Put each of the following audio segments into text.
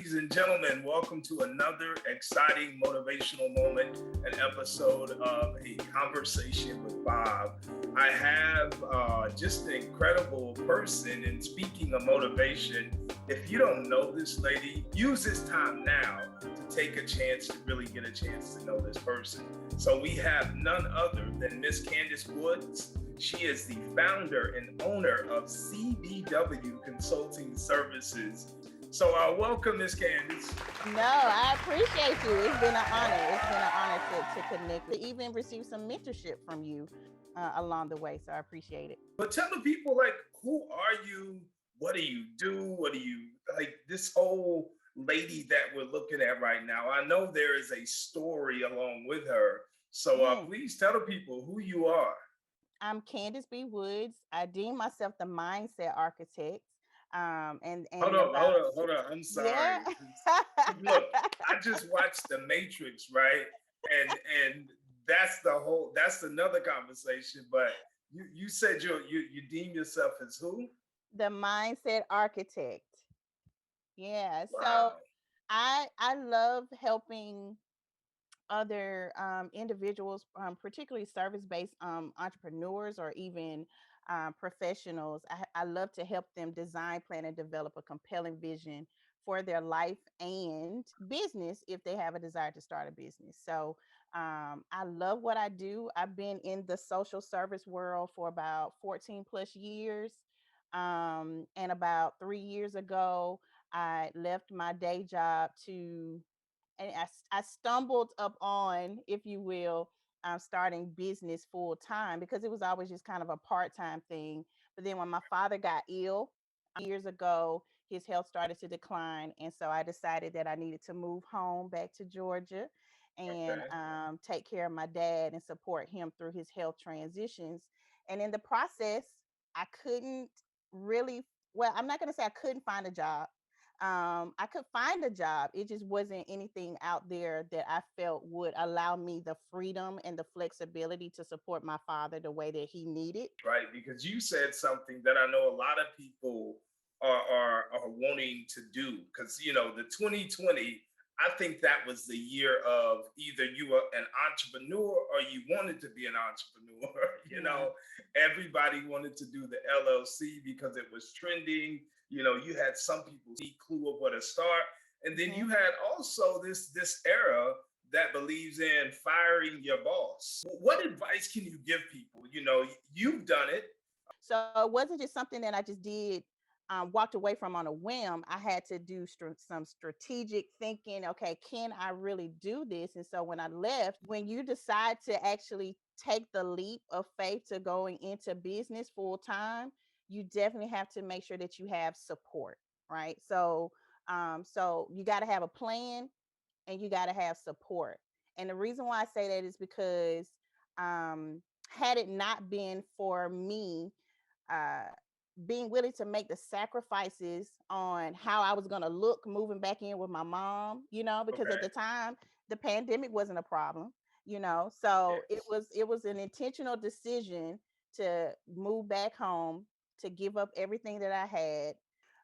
ladies and gentlemen. Welcome to another exciting motivational moment, an episode of A Conversation with Bob. I have just an incredible person, and speaking of motivation, if you don't know this lady, use this time now to take a chance to really get a chance to know this person. So we have none other than Miss Candace Woods. She is the founder and owner of CDW Consulting Services. So welcome, Miss Candace. No, I appreciate you. It's been an honor. It's been an honor to connect, to even receive some mentorship from you along the way. So I appreciate it. But tell the people, like, who are you? What do you do? What do you, like, this whole lady that we're looking at right now? I know there is a story along with her. So please tell the people who you are. I'm Candace B. Woods. I deem myself the mindset architect. And Hold in on, hold about on, hold on. I'm sorry. yeah. Look, I just watched The Matrix, right? And that's another conversation. But you said you deem yourself as who? The mindset architect. Yeah. So Wow. I love helping other individuals, particularly service-based entrepreneurs or even professionals. I love to help them design, plan, and develop a compelling vision for their life and business if they have a desire to start a business. So I love what I do. I've been in the social service world for about 14 plus years. And about 3 years ago, I left my day job to and I stumbled upon, if you will, starting business full time because it was always just kind of a part time thing. But then when my father got ill years ago, his health started to decline. And so I decided that I needed to move home back to Georgia and Okay. take care of my dad and support him through his health transitions. And in the process, I couldn't really, well, I'm not going to say I couldn't find a job. I could find a job. It just wasn't anything out there that I felt would allow me the freedom and the flexibility to support my father the way that he needed. Right, because you said something that I know a lot of people are wanting to do. Because the 2020, I think that was the year of either you were an entrepreneur or you wanted to be an entrepreneur. Yeah. Everybody wanted to do the LLC because it was trending. You had some people see clue of where to start, and then hmm you had also this era that believes in firing your boss. What advice can you give people? You've done it. So it wasn't just something that I just did, walked away from on a whim. I had to do some strategic thinking. Okay, can I really do this? And so when I left, when you decide to actually take the leap of faith to going into business full time, you definitely have to make sure that you have support, right? So you got to have a plan and you got to have support. And the reason why I say that is because had it not been for me uh, being willing to make the sacrifices on how I was going to look moving back in with my mom, because at Okay. the time the pandemic wasn't a problem, so it Yes. was it was an intentional decision to move back home, to give up everything that I had.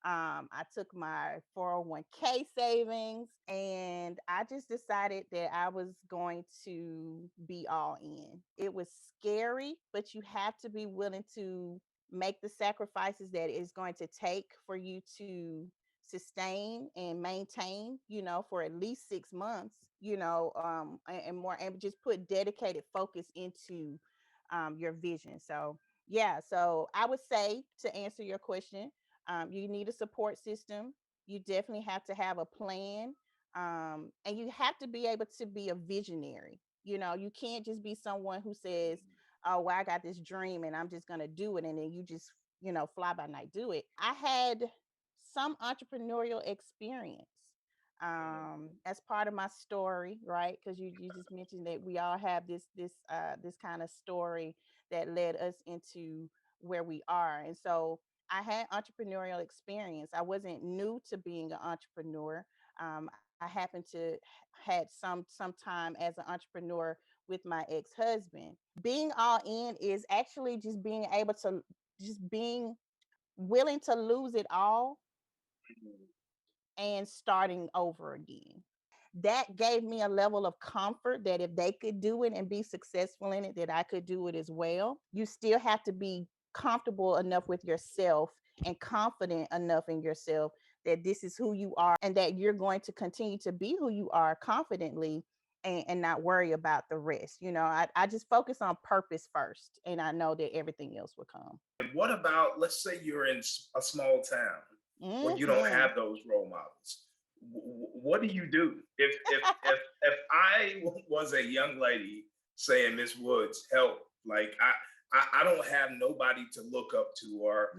I took my 401k savings and I just decided that I was going to be all in. It was scary, but you have to be willing to make the sacrifices that it's going to take for you to sustain and maintain, for at least 6 months, and more, and just put dedicated focus into your vision. So, yeah, so I would say to answer your question, you need a support system. You definitely have to have a plan. And you have to be able to be a visionary. You can't just be someone who says, oh, well, I got this dream and I'm just going to do it. And then you just, fly by night do it. I had some entrepreneurial experience as part of my story, right? Because you just mentioned that we all have this kind of story that led us into where we are. And so I had entrepreneurial experience. I wasn't new to being an entrepreneur. I happened to had some time as an entrepreneur with my ex-husband. Being all in is actually just being able to, just being willing to lose it all and starting over again. That gave me a level of comfort that if they could do it and be successful in it, that I could do it as well. You still have to be comfortable enough with yourself and confident enough in yourself that this is who you are and that you're going to continue to be who you are confidently, and not worry about the rest. I just focus on purpose first, and I know that everything else will come. And what about, let's say you're in a small town where you don't Hmm. have those role models. What do you do if I was a young lady saying, Miss Woods, help? Like I don't have nobody to look up to,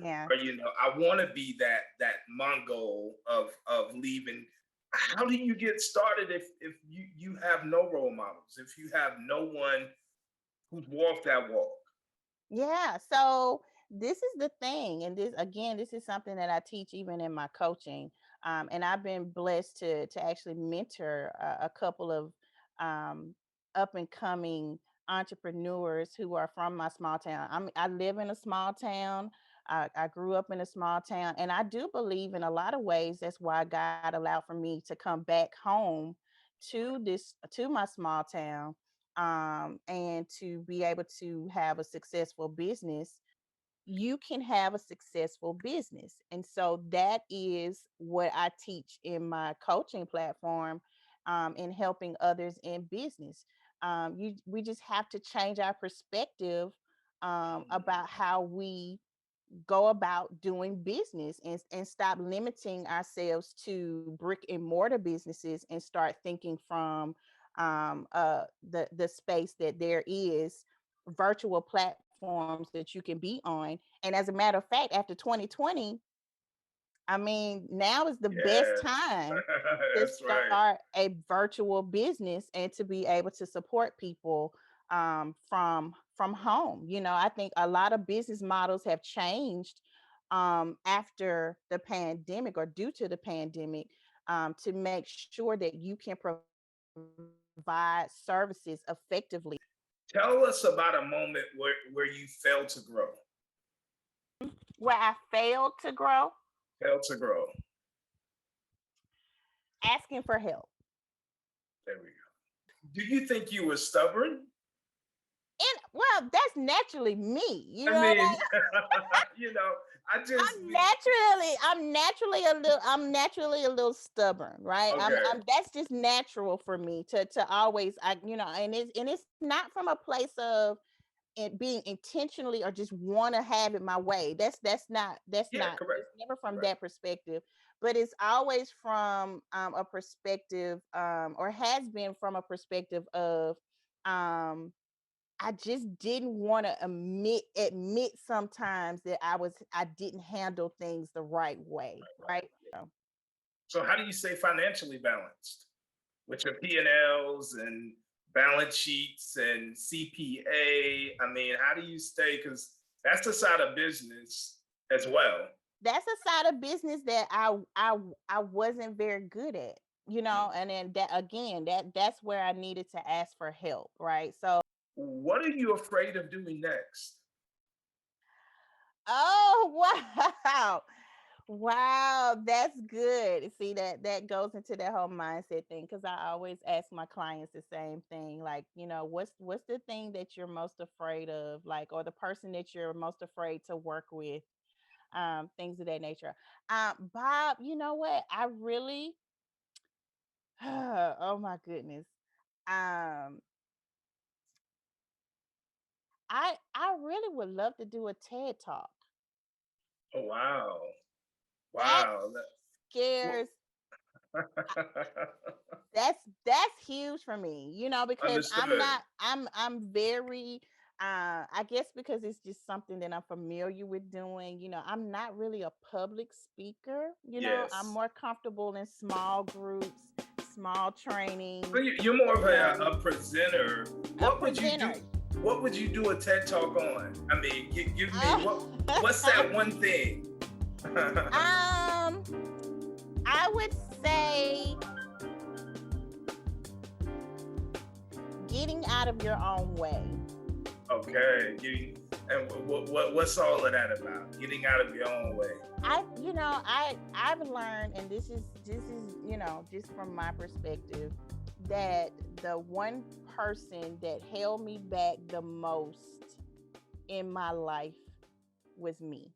Yeah. or I want to be that Mongol of leaving. How do you get started if you have no role models, if you have no one who's walked that walk? Yeah. So this is the thing. And this, again, this is something that I teach even in my coaching. And I've been blessed to actually mentor a couple of um, up and coming entrepreneurs who are from my small town. I live in a small town. I grew up in a small town. And I do believe in a lot of ways that's why God allowed for me to come back home to my small town, and to be able to have a successful business. You can have a successful business. And so that is what I teach in my coaching platform, in helping others in business. We just have to change our perspective about how we go about doing business, and stop limiting ourselves to brick and mortar businesses and start thinking from the space that there is virtual platforms that you can be on. And as a matter of fact, after 2020, I mean, now is the best Yes, time to that's right. start a virtual business and to be able to support people from home. I think a lot of business models have changed after the pandemic or due to the pandemic, to make sure that you can provide services effectively. Tell us about a moment where you failed to grow. Where I failed to grow, Failed to grow. asking for help. There we go. Do you think you were stubborn? And well, that's naturally me. You I know what mean, I you know, I just I'm naturally a little stubborn, right? okay. That's just natural for me to always, and it's not from a place of it being intentionally or just want to have it my way. Yeah, correct. It's never from Correct. that perspective, but it's always from a perspective, or has been from a perspective of, um I just didn't want to admit sometimes that I didn't handle things the right way, right? So, So how do you stay financially balanced with your P&Ls and balance sheets and CPA? I mean, how do you stay? Because that's the side of business as well. that's a side of business that I wasn't very good at, and then that again, that's where I needed to ask for help, right? So, What are you afraid of doing next? oh wow. Wow, that's good. See, that goes into that whole mindset thing, because I always ask my clients the same thing. Like, what's the thing that you're most afraid of, like, or the person that you're most afraid to work with, things of that nature. Bob, you know what? I really, oh my goodness, um, I really would love to do a TED talk. Oh wow. That Wow. scares that's huge for me, because I'm Understood. not I'm very, I guess because it's just something that I'm familiar with doing. I'm not really a public speaker. I'm Yes. more comfortable in small groups, small So trainings, you're more of you know, a presenter. a What would you do? presenter. What would you do a TED talk on? I mean, give me Uh, what's that one thing? um I would say getting out of your own way. Okay, and what's all of that about? Getting out of your own way. I've learned, and this is, just from my perspective, that the one person that held me back the most in my life was me.